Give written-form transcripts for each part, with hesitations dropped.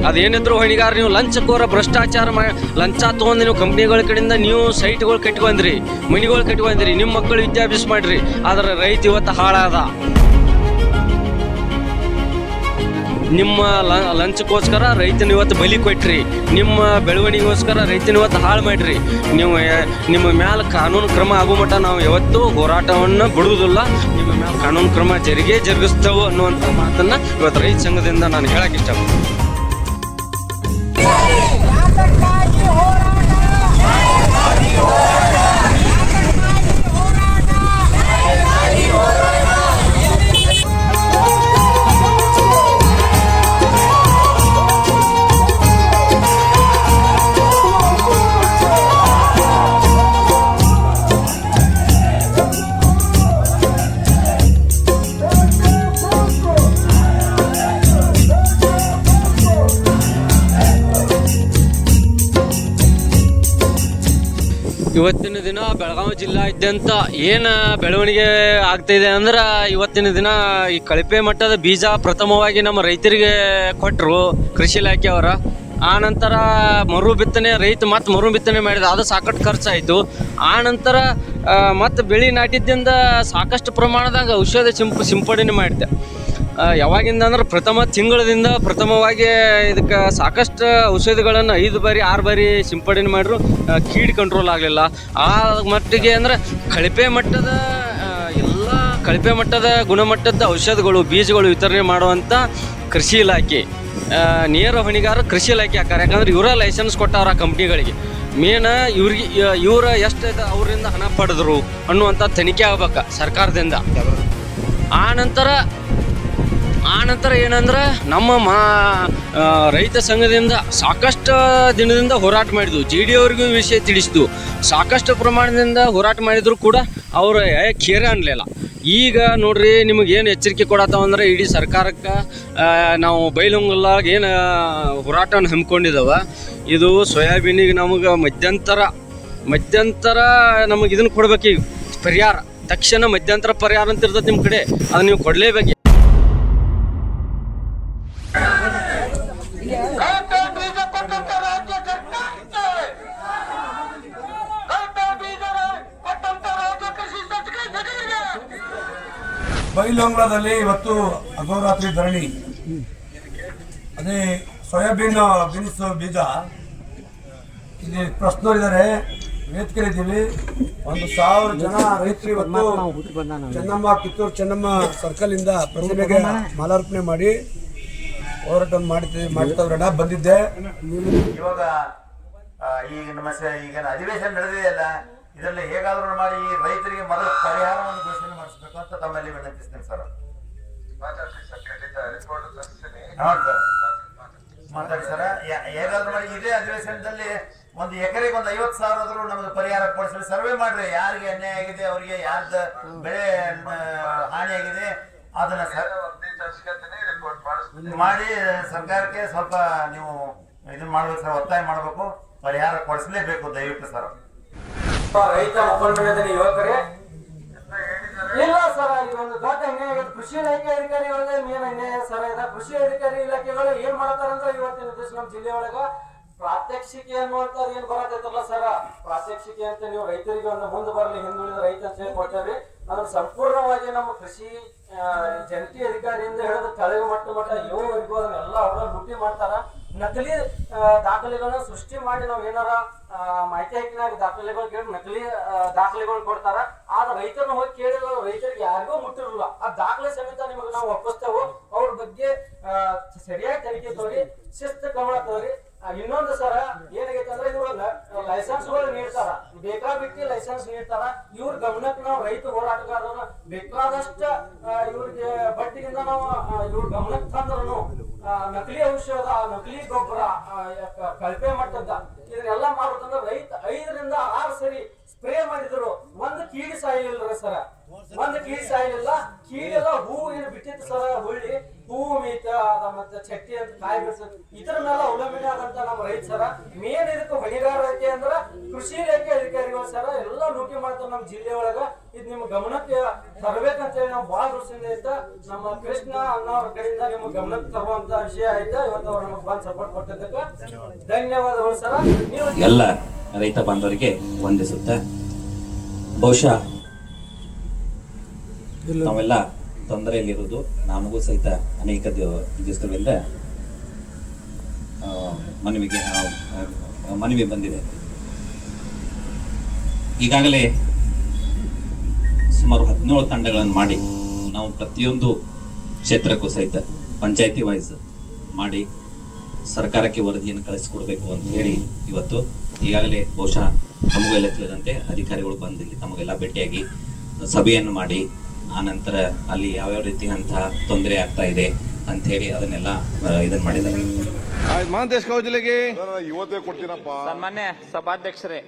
ಅದೇನಿದ್ರು ಹೊಣೆಗಾರ. ನೀವು ಲಂಚಕೋರ ಭ್ರಷ್ಟಾಚಾರ ಲಂಚ ತೊಗೊಂಡು ನೀವು ಕಂಪ್ನಿಗಳ ಕಡೆಯಿಂದ ನೀವು ಸೈಟ್ಗಳು ಕಟ್ಕೊಂಡ್ರಿ, ಮನಿಗಳು ಕಟ್ಕೊಂಡ್ರಿ, ನಿಮ್ಮ ಮಕ್ಕಳು ವಿದ್ಯಾಭ್ಯಾಸ ಮಾಡ್ರಿ. ಆದ್ರೆ ರೈತ ಇವತ್ತು ಹಾಳಾದ. ನಿಮ್ಮ ಲಂಚಕ್ಕೋಸ್ಕರ ರೈತನ ಇವತ್ತು ಬಲಿ ಕೊಟ್ರಿ, ನಿಮ್ಮ ಬೆಳವಣಿಗೆಗೋಸ್ಕರ ರೈತನ ಇವತ್ತು ಹಾಳು ಮಾಡಿರಿ. ನೀವು ನಿಮ್ಮ ಮ್ಯಾಲೆ ಕಾನೂನು ಕ್ರಮ ಆಗೋ ಮಟ್ಟ ನಾವು ಯಾವತ್ತೂ ಹೋರಾಟವನ್ನು ಬಿಡುವುದಿಲ್ಲ. ನಿಮ್ಮ ಮ್ಯಾಲೆ ಕಾನೂನು ಕ್ರಮ ಜರುಗಿಸ್ತೇವೆ ಅನ್ನುವಂಥ ಮಾತನ್ನು ಇವತ್ತು ರೈತ ಸಂಘದಿಂದ ನಾನು ಹೇಳಕ್ಕೆ ಇಷ್ಟಪಡ್ತೀನಿ. ಇವತ್ತಿನ ದಿನ ಬೆಳಗಾವಿ ಜಿಲ್ಲಾದ್ಯಂತ ಏನು ಬೆಳವಣಿಗೆ ಆಗ್ತಾಯಿದೆ ಅಂದ್ರೆ, ಇವತ್ತಿನ ದಿನ ಈ ಕಳಪೆ ಮಟ್ಟದ ಬೀಜ ಪ್ರಥಮವಾಗಿ ನಮ್ಮ ರೈತರಿಗೆ ಕೊಟ್ಟರು ಕೃಷಿ ಇಲಾಖೆಯವರ. ಆ ನಂತರ ಮರು ಬಿತ್ತನೆ ರೈತ ಮತ್ತು ಮರು ಬಿತ್ತನೆ ಮಾಡಿದ, ಅದು ಸಾಕಷ್ಟು ಖರ್ಚಾಯಿತು. ಆ ನಂತರ ಮತ್ತು ಬೆಳೆ ನಾಟಿದ್ದಿಂದ ಸಾಕಷ್ಟು ಪ್ರಮಾಣದಾಗ ಔಷಧ ಸಿಂಪಡಣೆ ಮಾಡಿದೆ. ಯಾವಾಗಿಂದ ಅಂದ್ರೆ ಪ್ರಥಮ ತಿಂಗಳದಿಂದ ಪ್ರಥಮವಾಗಿ ಇದಕ್ಕೆ ಸಾಕಷ್ಟು ಔಷಧಿಗಳನ್ನು 5 ಬಾರಿ 6 ಬಾರಿ ಸಿಂಪಡಣೆ ಮಾಡಿದ್ರು ಕೀಡ್ ಕಂಟ್ರೋಲ್ ಆಗಲಿಲ್ಲ. ಆ ಮಟ್ಟಿಗೆ ಅಂದರೆ ಕಳಪೆ ಮಟ್ಟದ ಗುಣಮಟ್ಟದ ಔಷಧಗಳು ಬೀಜಗಳು ವಿತರಣೆ ಮಾಡುವಂಥ ಕೃಷಿ ಇಲಾಖೆ ನೇರ ಹೊಣೆಗಾರ ಕೃಷಿ ಇಲಾಖೆ ಹಾಕಾರ. ಯಾಕಂದ್ರೆ ಇವರ ಲೈಸೆನ್ಸ್ ಕೊಟ್ಟವ್ರ ಕಂಪ್ನಿಗಳಿಗೆ. ಮೇನ್ ಇವ್ರ ಎಷ್ಟು ಅವರಿಂದ ಹಣ ಪಡೆದ್ರು ಅನ್ನುವಂಥ ತನಿಖೆ ಆಗ್ಬೇಕು ಸರ್ಕಾರದಿಂದ. ಆ ನಂತರ ಏನಂದ್ರೆ ನಮ್ಮ ರೈತ ಸಂಘದಿಂದ ಸಾಕಷ್ಟು ದಿನದಿಂದ ಹೋರಾಟ ಮಾಡಿದ್ವು. GD ಅವ್ರಿಗೂ ವಿಷಯ ತಿಳಿಸಿದ್ವು. ಸಾಕಷ್ಟು ಪ್ರಮಾಣದಿಂದ ಹೋರಾಟ ಮಾಡಿದ್ರು ಕೂಡ ಅವರು ಖೇರೆ ಅನ್ನಲಿಲ್ಲ. ಈಗ ನೋಡ್ರಿ, ನಿಮಗೇನು ಎಚ್ಚರಿಕೆ ಕೊಡತ್ತಾವಂದ್ರೆ, ಇಡೀ ಸರ್ಕಾರಕ್ಕೆ ನಾವು ಬೈಲೊಂಗಲ್ಲಾಗ ಏನು ಹೋರಾಟವನ್ನು ಹಮ್ಮಿಕೊಂಡಿದ್ದಾವೆ, ಇದು ಸೋಯಾಬೀನಿಗೆ ನಮಗೆ ಮಧ್ಯಂತರ ನಮಗೆ ಇದನ್ನು ಕೊಡ್ಬೇಕು. ಈಗ ಪರಿಹಾರ ತಕ್ಷಣ ಮಧ್ಯಂತರ ಪರಿಹಾರ ಅಂತ ಇರ್ತದೆ ನಿಮ್ಮ ಕಡೆ, ಅದು ನೀವು ಕೊಡಲೇಬೇಕು. ಬೈಲೊಂಗಲದಲ್ಲಿ ಇವತ್ತು ಅಹೋರಾತ್ರಿ ಧರಣಿ. ಅದೇ ಸೋಯಾಬೀನ್ ಬೀನ್ಸ್ ಬೀಜ ಇಲ್ಲಿ ಪ್ರಶ್ನೋರಿದ್ದಾರೆ, ವೇದಿಕೆಲಿದ್ದೀವಿ. 1,000 ಜನ ರೈತರು ಇವತ್ತು ಕಿತ್ತೂರು ಚೆನ್ನಮ್ಮ ಸರ್ಕಲ್ ಇಂದ ಪ್ರತಿಮೆಗೆ ಮಾಲಾರ್ಪಣೆ ಮಾಡಿ ಹೋರಾಟ ಮಾಡ್ತಾವ್ರಣ ಬಂದಿದ್ದೆ. ಇವಾಗ ಈಗ ಈಗ ಅಧಿವೇಶನ ನಡೆದಿದೆಯಲ್ಲ, ಇದರಲ್ಲಿ ಹೇಗಾದ್ರೂ ಮಾಡಿ ಈ ರೈತರಿಗೆ ಮೊದಲ ಪರಿಹಾರವನ್ನು ಘೋಷಣೆ ಮಾಡಿಸ್ಬೇಕು ಅಂತ ತಮ್ಮಲ್ಲಿ ವಿನಂತಿಸ್ತೇನೆ ಸರ್. ಮಾತಾಡಿ ಸರ್. ಹೇಗಾದ್ರೂ ಮಾಡಿ ಇದೇ ಅಧಿವೇಶನದಲ್ಲಿ 1 ಎಕರೆಗೆ 50,000 ಆದ್ರೂ ನಮ್ಗೆ ಪರಿಹಾರ ಕೊಡಿಸಿ ಸರ್ವೆ ಮಾಡ್ರಿ. ಯಾರಿಗೆ ಅನ್ಯಾಯ ಆಗಿದೆ, ಅವರಿಗೆ ಯಾರ್ದ ಬೆಳೆ ಹಾನಿ ಆಗಿದೆ ಅದನ್ನ ಮಾಡಿ ಸರ್ಕಾರಕ್ಕೆ ಸ್ವಲ್ಪ ನೀವು ಇದನ್ನ ಮಾಡ್ಬೇಕು ಸರ್, ಒತ್ತಾಯ ಮಾಡ್ಬೇಕು. ಪರಿಹಾರ ಕೊಡಿಸಲೇಬೇಕು ದಯವಿಟ್ಟು ಸರ್. ರೈತ ಮುಖಂಡರ ಯುವಕರೇ ಇಲ್ಲ ಸರ್, ಇದೊಂದು ದೊಡ್ಡ ಅನ್ಯಾಯ ಆಗಿದೆ. ಕೃಷಿ ಇಲಾಖೆ ಅಧಿಕಾರಿಗಳೇ ಮೇನ್ ಅನ್ಯಾಯ ಸರ್. ಕೃಷಿ ಅಧಿಕಾರಿ ಇಲಾಖೆಗಳು ಏನ್ ಮಾಡ್ತಾರಂದ್ರೆ, ಇವತ್ತಿನ ದಿವಸ ನಮ್ಮ ಜಿಲ್ಲೆ ಒಳಗ ಪ್ರಾತ್ಯಕ್ಷಿಕೆ ಅನ್ನುವಂಥದ್ದು ಏನ್ ಬರತೈತಲ್ಲ ಸರ್, ಪ್ರಾತ್ಯಕ್ಷಿಕೆ ಅಂತ ನೀವು ರೈತರಿಗೆ ಒಂದು ಮುಂದೆ ಬರಲಿ, ಹಿಂದುಳಿದ ರೈತ ಅಂತ ಹೇಳಿ ಕೊಡ್ತೇವೆ. ಅದನ್ನ ಸಂಪೂರ್ಣವಾಗಿ ನಮ್ಮ ಕೃಷಿ ಜಂಟಿ ಅಧಿಕಾರಿಯಿಂದ ಹಿಡಿದು ಕೆಳಗೆ ಮಟ್ಟ ಇವರಿಗೂ ಅದನ್ನೆಲ್ಲ ಅವರ ಲೂಟಿ ಮಾಡ್ತಾರ. ನಕಲಿ ದಾಖಲೆಗಳನ್ನ ಸೃಷ್ಟಿ ಮಾಡಿ ನಾವು ಏನಾರ ಮಾಹಿತಿ ಹಾಕಿನಾಗ ದಾಖಲೆಗಳು ಕೇಳಿ ನಕಲಿ ದಾಖಲೆಗಳು ಕೊಡ್ತಾರ. ಆದ್ರೆ ರೈತರನ್ನ ಹೋಗಿ ಕೇಳಿದ್ರೆ ರೈತರಿಗೆ ಯಾರಿಗೂ ಮುಟ್ಟಿರಲ್ಲ. ಆ ದಾಖಲೆ ಸಮೇತ ನಿಮಗೆ ನಾವು ಒಪ್ಪಿಸ್ತೇವೆ. ಅವ್ರ ಬಗ್ಗೆ ಸರಿಯಾಗಿ ತನಿಖೆ ತೋರಿ, ಶಿಸ್ತು ಗಮನ ತೋರಿ. ಇನ್ನೊಂದು ಸರ ಏನಾಗೈತೆ ಅಂದ್ರೆ, ಇವ್ರನ್ನ ಲೈಸೆನ್ಸ್ಗಳು ನೀಡ್ತಾರ, ಬೇಕಾಬಿಟ್ಟಿ ಲೈಸೆನ್ಸ್ ನೀಡ್ತಾರ. ಇವ್ರ ಗಮನಕ್ಕೆ ನಾವು ರೈತ ಹೋರಾಟಗಾರರನ್ನ ಬೇಕಾದಷ್ಟ ಇವ್ರಿಗೆ ಬಟ್ಟಿಯಿಂದ ನಾವು ಇವ್ರ ಗಮನಕ್ಕೆ ತಂದ್ರು ನಕಲಿ ಔಷಧ, ನಕಲಿ ಗೊಬ್ಬರ, ಕಳಪೆ ಮಟ್ಟದ ಇದನ್ನೆಲ್ಲ ಮಾಡೋದಂದ್ರೆ ರೈತ 5 ರಿಂದ 6 ಸರಿ ಸ್ಪ್ರೇ ಮಾಡಿದ್ರು, ಒಂದು ಕೀಡಿ ಸಾಯಿಲ್ಲ ಸರ. ಒಂದು ಕೀಡಿ ಸಾಯಿಲ್ಲ. ಕೀಡೆಲ್ಲ ಹೂವು ಏನು ಬಿಟ್ಟಿತ್ತು ಸರ, ಹುಳ್ಳಿ ಹೂವು ಮೀತ ಅದ ಮತ್ತೆ ಚಟ್ಟಿ ಅಂತ ಕಾಯಿ ಬಿಡಿಸ ಇದ್ರನ್ನೆಲ್ಲ ಅವಲಂಬನೆ ಆದಂತ ನಮ್ಮ ರೈತ ಸರ ಮೇನ್ ಇದಕ್ಕೆ ಹೊಣೆಗಾರ ಐತಿ ಅಂದ್ರ ಕೃಷಿ ಇಲಾಖೆ ಅಧಿಕಾರಿಗಳು ಸರ ಎಲ್ಲಾ ಲೂಟಿ ಮಾಡ್ತಾರ ನಮ್ಮ ಜಿಲ್ಲೆ ಒಳಗ. ಇದು ನಿಮ್ಮ ಗಮನಕ್ಕೆ ತರಬೇಕಂತ ಹೇಳಿ ನಾವು ಬಹಳ ವರ್ಷದಿಂದ ಇದ್ದ ನಮ್ಮ ಕೃಷ್ಣ ಅನ್ನೋರ ಕಡೆಯಿಂದ ನಿಮ್ಮ ಗಮನಕ್ಕೆ ತರುವಂತ ವಿಷಯ ಆಯ್ತಾ. ಇವತ್ತು ಅವ್ರು ನಮಗೆ ಬಂದು ಸಪೋರ್ಟ್ ಕೊಟ್ಟಿದ್ದಕ್ಕೆ ಧನ್ಯವಾದಗಳು ಸರ. ನೀವು ಎಲ್ಲ ರೈತ ಬಾಂಧವರಿಗೆ ವಂದಿಸುತ್ತಾ, ಬಹುಶಃ ನಾವೆಲ್ಲ ತೊಂದರೆಯಲ್ಲಿರುವುದು ನಮಗೂ ಸಹಿತ ಅನೇಕ ದಿವಸಗಳಿಂದ ಮನವಿ ಬಂದಿದೆ. ಈಗಾಗಲೇ ಸುಮಾರು 17 ತಂಡಗಳನ್ನು ಮಾಡಿ ನಾವು ಪ್ರತಿಯೊಂದು ಕ್ಷೇತ್ರಕ್ಕೂ ಸಹಿತ ಪಂಚಾಯತಿ ವೈಸ್ ಮಾಡಿ ಸರ್ಕಾರಕ್ಕೆ ವರದಿಯನ್ನು ಕಳಿಸಿಕೊಡ್ಬೇಕು ಅಂತ ಹೇಳಿ ಇವತ್ತು ಈಗಾಗಲೇ ಬಹುಶಃ ನಮಗೆಲ್ಲ ತಿಳಿದಂತೆ ಅಧಿಕಾರಿಗಳು ಬಂದಿಲ್ಲಿ ತಮಗೆಲ್ಲ ಭೇಟಿಯಾಗಿ ಸಭೆಯನ್ನು ಮಾಡಿ ಆನಂತರ ಅಲ್ಲಿ ಯಾವ್ಯಾವ ರೀತಿಯಂತಹ ತೊಂದರೆ ಆಗ್ತಾ ಇದೆ ಅಂತ ಹೇಳಿ ಅದನ್ನೆಲ್ಲ ಇದನ್ನ ಮಾಡಿದ್ದಾರೆ. ಸನ್ಮಾನ್ಯ ಸಭಾಧ್ಯಕ್ಷರೇ,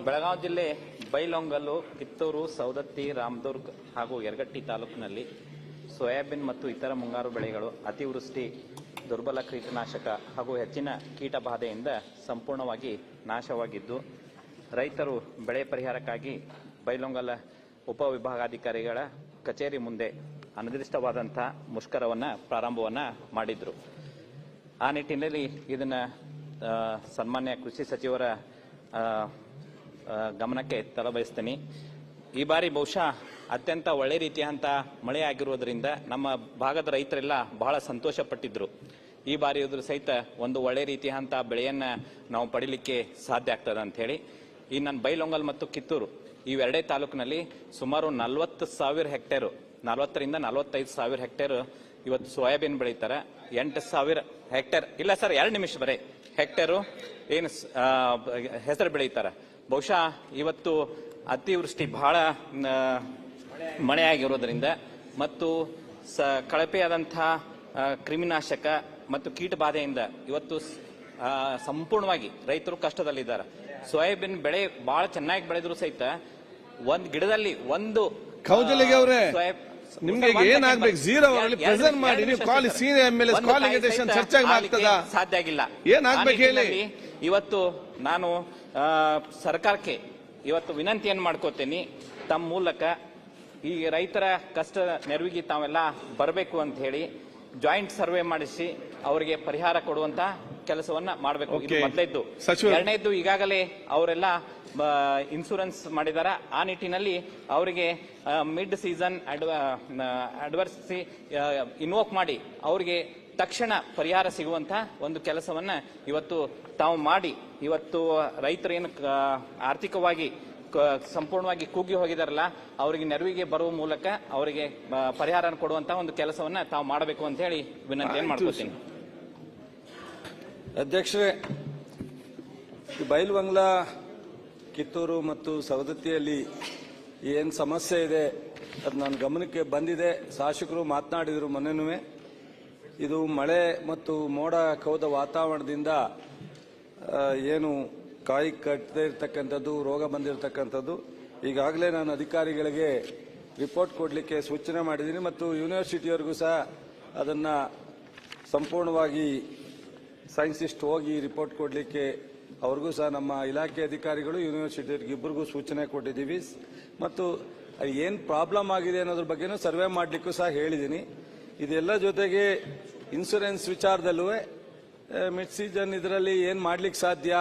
ಬೆಳಗಾವಿ ಜಿಲ್ಲೆ ಬೈಲೊಂಗಲ್ಲು, ಕಿತ್ತೂರು, ಸೌದತ್ತಿ, ರಾಮದುರ್ಗ್ ಹಾಗೂ ಯರಗಟ್ಟಿ ತಾಲೂಕಿನಲ್ಲಿ ಸೋಯಾಬೀನ್ ಮತ್ತು ಇತರ ಮುಂಗಾರು ಬೆಳೆಗಳು ಅತಿವೃಷ್ಟಿ, ದುರ್ಬಲ ಕೀಟನಾಶಕ ಹಾಗೂ ಹೆಚ್ಚಿನ ಕೀಟ ಬಾಧೆಯಿಂದ ಸಂಪೂರ್ಣವಾಗಿ ನಾಶವಾಗಿದ್ದು, ರೈತರು ಬೆಳೆ ಪರಿಹಾರಕ್ಕಾಗಿ ಬೈಲೊಂಗಲ ಉಪವಿಭಾಗಾಧಿಕಾರಿಗಳ ಕಚೇರಿ ಮುಂದೆ ಅನಿರ್ದಿಷ್ಟವಾದಂತಹ ಮುಷ್ಕರವನ್ನು ಪ್ರಾರಂಭವನ್ನು ಮಾಡಿದ್ರು. ಆ ನಿಟ್ಟಿನಲ್ಲಿ ಇದನ್ನ ಸನ್ಮಾನ್ಯ ಕೃಷಿ ಸಚಿವರ ಗಮನಕ್ಕೆ ತರಬಯಸ್ತೀನಿ. ಈ ಬಾರಿ ಬಹುಶಃ ಅತ್ಯಂತ ಒಳ್ಳೆ ರೀತಿಯಂತ ಮಳೆ ಆಗಿರುವುದರಿಂದ ನಮ್ಮ ಭಾಗದ ರೈತರೆಲ್ಲ ಬಹಳ ಸಂತೋಷ ಪಟ್ಟಿದ್ರು. ಈ ಬಾರಿ ಇದ್ರ ಸಹಿತ ಒಂದು ಒಳ್ಳೆ ರೀತಿಯಂತ ಬೆಳೆಯನ್ನ ನಾವು ಪಡಿಲಿಕ್ಕೆ ಸಾಧ್ಯ ಆಗ್ತದೆ ಅಂತ ಹೇಳಿ ಈ ನನ್ನ ಬೈಲೊಂಗಲ್ ಮತ್ತು ಕಿತ್ತೂರು ಇವೆರಡೇ ತಾಲೂಕಿನಲ್ಲಿ ಸುಮಾರು 40,000 ಹೆಕ್ಟೇರು, 40ರಿಂದ 45,000 ಹೆಕ್ಟೇರ್ ಇವತ್ತು ಸೋಯಾಬೀನ್ ಬೆಳೀತಾರೆ. 8,000 ಹೆಕ್ಟೇರ್ ಇಲ್ಲ ಸರ್ 2 ನಿಮಿಷ ಬರೀ ಹೆಕ್ಟೇರು ಏನು ಹೆಸರು ಬೆಳೀತಾರೆ. ಬಹುಶಃ ಇವತ್ತು ಅತಿವೃಷ್ಟಿ ಬಹಳ ಮಳೆ ಆಗಿರೋದ್ರಿಂದ ಮತ್ತು ಕಳಪೆಯಾದಂತಹ ಕ್ರಿಮಿನಾಶಕ ಮತ್ತು ಕೀಟ ಬಾಧೆಯಿಂದ ಇವತ್ತು ಸಂಪೂರ್ಣವಾಗಿ ರೈತರು ಕಷ್ಟದಲ್ಲಿದ್ದಾರೆ. ಸೋಯಾಬೀನ್ ಬೆಳೆ ಬಹಳ ಚೆನ್ನಾಗಿ ಬೆಳೆದ್ರು ಸಹಿತ ಒಂದ್ ಗಿಡದಲ್ಲಿ ಒಂದು ಕೌಜಲಿಗೆ ಅವರೇ ನಿಮ್ಗೆ ಏನಾಗ್ಬೇಕು ಝೀರೋ ಪ್ರೆಸೆಂಟ್ ಮಾಡಿ ನೀವು ಕಾಲ್ ಸೀನಿಯರ್ ಎಮ್ಎಲ್ಎ ಕಾಲಿಗೇಷನ್ ಚರ್ಚೆ ಆಗ್ತದಾ? ಸಾಧ್ಯ ಆಗಿಲ್ಲ. ಏನಾಗ್ಬೇಕು ಹೇಳಿ. ಇವತ್ತು ನಾನು ಸರ್ಕಾರಕ್ಕೆ ಇವತ್ತು ವಿನಂತಿಯನ್ನು ಮಾಡ್ಕೋತೇನೆ, ತಮ್ಮ ಮೂಲಕ ಈ ರೈತರ ಕಷ್ಟ ನೆರವಿಗೆ ತಾವೆಲ್ಲ ಬರಬೇಕು ಅಂತ ಹೇಳಿ ಜಾಯಿಂಟ್ ಸರ್ವೆ ಮಾಡಿಸಿ ಅವರಿಗೆ ಪರಿಹಾರ ಕೊಡುವಂತ ಕೆಲಸವನ್ನ ಮಾಡಬೇಕು. ಇದು ಮೊದಲೇದ್ದು. ಎರಡನೇದ್ದು, ಈಗಾಗಲೇ ಅವರೆಲ್ಲ ಇನ್ಶೂರೆನ್ಸ್ ಮಾಡಿದಾರ. ಆ ನಿಟ್ಟಿನಲ್ಲಿ ಅವರಿಗೆ ಮಿಡ್ ಸೀಸನ್ ಅಡ್ವರ್ಸಿ ಇನ್ವೋಕ್ ಮಾಡಿ ಅವರಿಗೆ ತಕ್ಷಣ ಪರಿಹಾರ ಸಿಗುವಂತ ಒಂದು ಕೆಲಸವನ್ನ ಇವತ್ತು ತಾವು ಮಾಡಿ ಇವತ್ತು ರೈತರೇನು ಆರ್ಥಿಕವಾಗಿ ಸಂಪೂರ್ಣವಾಗಿ ಕುಗ್ಗಿ ಹೋಗಿದಾರಲ್ಲ ಅವರಿಗೆ ನೆರವಿಗೆ ಬರುವ ಮೂಲಕ ಅವರಿಗೆ ಪರಿಹಾರ ಕೊಡುವಂತ ಒಂದು ಕೆಲಸವನ್ನ ತಾವು ಮಾಡಬೇಕು ಅಂತ ಹೇಳಿ ವಿನಂತಿಯನ್ನು ಮಾಡ್ಕೊತೀನಿ. ಅಧ್ಯಕ್ಷರೇ, ಬೈಲುವಂಗ್ಲ, ಕಿತ್ತೂರು ಮತ್ತು ಸವದತ್ತಿಯಲ್ಲಿ ಏನು ಸಮಸ್ಯೆ ಇದೆ ಅದು ನನ್ನ ಗಮನಕ್ಕೆ ಬಂದಿದೆ. ಶಾಸಕರು ಮಾತನಾಡಿದರು ಮೊನ್ನೆನೂ. ಇದು ಮಳೆ ಮತ್ತು ಮೋಡ ಕವಿದ ವಾತಾವರಣದಿಂದ ಏನು ಕಾಯಿ ಕಟ್ಟದೇ ಇರತಕ್ಕಂಥದ್ದು, ರೋಗ ಬಂದಿರತಕ್ಕಂಥದ್ದು. ಈಗಾಗಲೇ ನಾನು ಅಧಿಕಾರಿಗಳಿಗೆ ರಿಪೋರ್ಟ್ ಕೊಡಲಿಕ್ಕೆ ಸೂಚನೆ ಮಾಡಿದ್ದೀನಿ ಮತ್ತು ಯೂನಿವರ್ಸಿಟಿಯವರೆಗೂ ಸಹ ಅದನ್ನು ಸಂಪೂರ್ಣವಾಗಿ ಸೈನ್ಸಿಸ್ಟ್ ಹೋಗಿ ರಿಪೋರ್ಟ್ ಕೊಡಲಿಕ್ಕೆ ಅವ್ರಿಗೂ ಸಹ ನಮ್ಮ ಇಲಾಖೆ ಅಧಿಕಾರಿಗಳು ಯೂನಿವರ್ಸಿಟಿಯವರಿಗೆ ಇಬ್ಬರಿಗೂ ಸೂಚನೆ ಕೊಟ್ಟಿದ್ದೀವಿ ಮತ್ತು ಏನು ಪ್ರಾಬ್ಲಮ್ ಆಗಿದೆ ಅನ್ನೋದ್ರ ಬಗ್ಗೆನೂ ಸರ್ವೆ ಮಾಡಲಿಕ್ಕೂ ಸಹ ಹೇಳಿದ್ದೀನಿ. ಇದೆಲ್ಲ ಜೊತೆಗೆ ಇನ್ಶೂರೆನ್ಸ್ ವಿಚಾರದಲ್ಲೂ ಮಿಡ್ ಸೀಸನ್ ಇದರಲ್ಲಿ ಏನು ಮಾಡ್ಲಿಕ್ಕೆ ಸಾಧ್ಯ